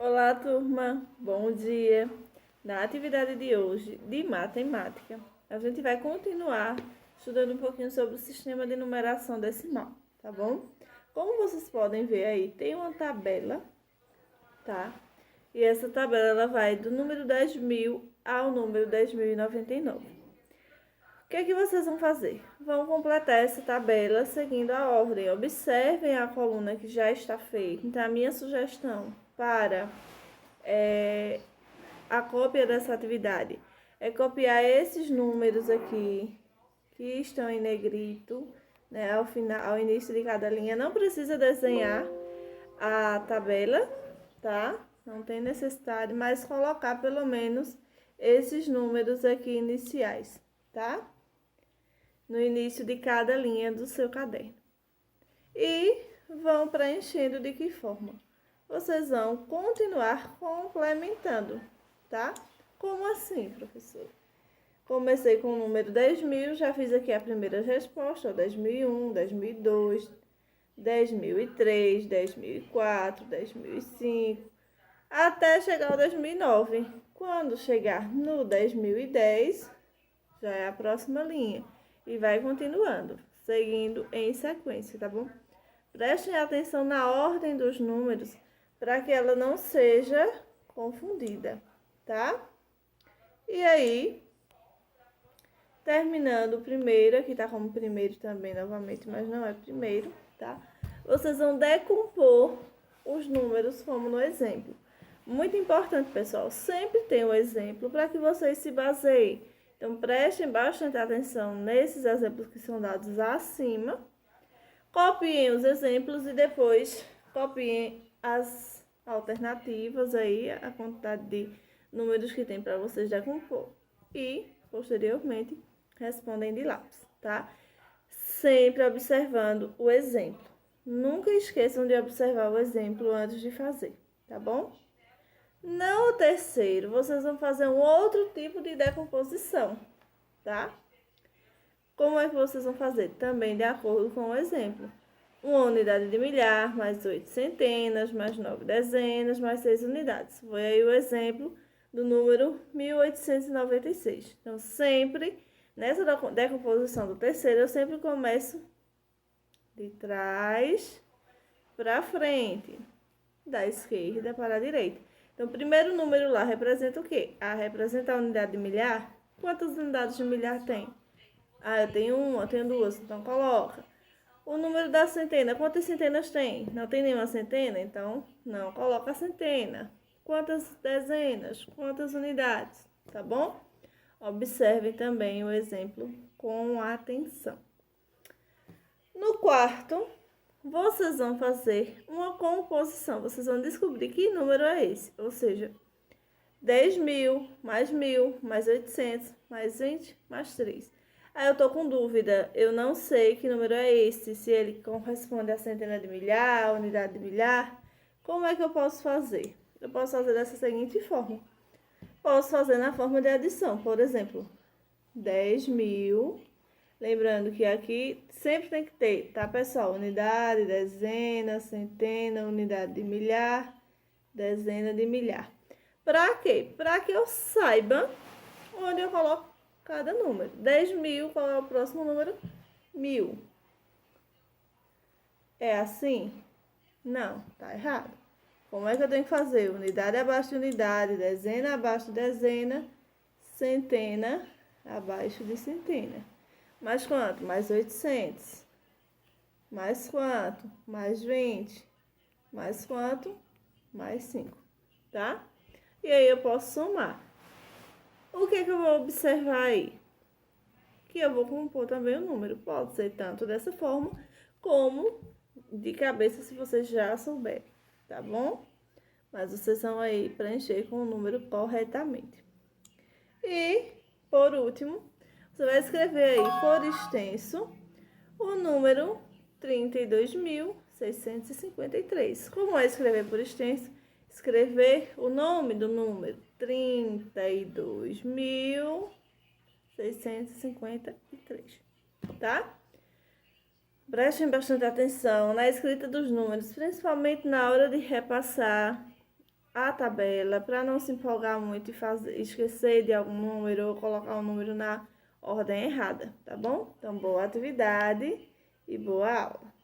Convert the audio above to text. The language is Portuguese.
Olá, turma. Bom dia. Na atividade de hoje de matemática, a gente vai continuar estudando um pouquinho sobre o sistema de numeração decimal, tá bom? Como vocês podem ver aí, tem uma tabela, tá? E essa tabela ela vai do número 10.000 ao número 10.099. O que é que vocês vão fazer? Vão completar essa tabela seguindo a ordem. Observem a coluna que já está feita. Então, a minha sugestão para a cópia dessa atividade é copiar esses números aqui que estão em negrito, né, ao início de cada linha. Não precisa desenhar a tabela, tá? Não tem necessidade, mas colocar pelo menos esses números aqui iniciais, tá? No início de cada linha do seu caderno. E vão preenchendo de que forma? Vocês vão continuar complementando, tá? Como assim, professor? Comecei com o número 10.000, já fiz aqui a primeira resposta, 10.001, 10.002, 10.003, 10.004, 10.005, até chegar ao 10.009. Quando chegar no 10.010, já é a próxima linha. E vai continuando, seguindo em sequência, tá bom? Prestem atenção na ordem dos números para que ela não seja confundida, tá? E aí, terminando o primeiro, aqui tá como primeiro também novamente, mas não é primeiro, tá? Vocês vão decompor os números como no exemplo. Muito importante, pessoal, sempre tem um exemplo para que vocês se baseiem. Então, prestem bastante atenção nesses exemplos que são dados acima. Copiem os exemplos e depois copiem as alternativas aí, a quantidade de números que tem para vocês decompor. E, posteriormente, respondem de lápis, tá? Sempre observando o exemplo. Nunca esqueçam de observar o exemplo antes de fazer, tá bom? No terceiro, vocês vão fazer um outro tipo de decomposição, tá? Como é que vocês vão fazer? Também de acordo com o exemplo. Uma unidade de milhar, mais 8 centenas, mais 9 dezenas, mais 6 unidades. Foi aí o exemplo do número 1896. Então, sempre, nessa decomposição do terceiro, eu sempre começo de trás para frente, da esquerda para a direita. Então, o primeiro número lá representa o quê? Representa a unidade de milhar. Quantas unidades de milhar tem? Eu tenho uma, eu tenho duas, então coloca. O número da centena, quantas centenas tem? Não tem nenhuma centena, então não coloca a centena. Quantas dezenas? Quantas unidades? Tá bom? Observem também o exemplo com atenção. No quarto, vocês vão fazer uma composição. Vocês vão descobrir que número é esse. Ou seja, 10.000, mais 1.000, mais 800, mais 20, mais 3. Aí eu tô com dúvida, eu não sei que número é esse, se ele corresponde a centena de milhar, unidade de milhar. Como é que eu posso fazer? Eu posso fazer dessa seguinte forma. Posso fazer na forma de adição, por exemplo, 10.000. Lembrando que aqui sempre tem que ter, tá, pessoal? Unidade, dezena, centena, unidade de milhar, dezena de milhar. Para quê? Para que eu saiba onde eu coloco cada número. 10.000, qual é o próximo número? 1.000. É assim? Não, tá errado. Como é que eu tenho que fazer? Unidade abaixo de unidade, dezena abaixo de dezena, centena abaixo de centena. Mais quanto? Mais 800. Mais quanto? Mais 20. Mais quanto? Mais 5. Tá? E aí eu posso somar. O que eu vou observar aí? Que eu vou compor também o número. Pode ser tanto dessa forma, como de cabeça, se vocês já souberem, tá bom? Mas vocês vão aí preencher com o número corretamente. E, por último, você vai escrever aí, por extenso, o número 32.653. Como é escrever por extenso? Escrever o nome do número 32.653, tá? Prestem bastante atenção na escrita dos números, principalmente na hora de repassar a tabela para não se empolgar muito e esquecer de algum número ou colocar um número na ordem errada, tá bom? Então, boa atividade e boa aula.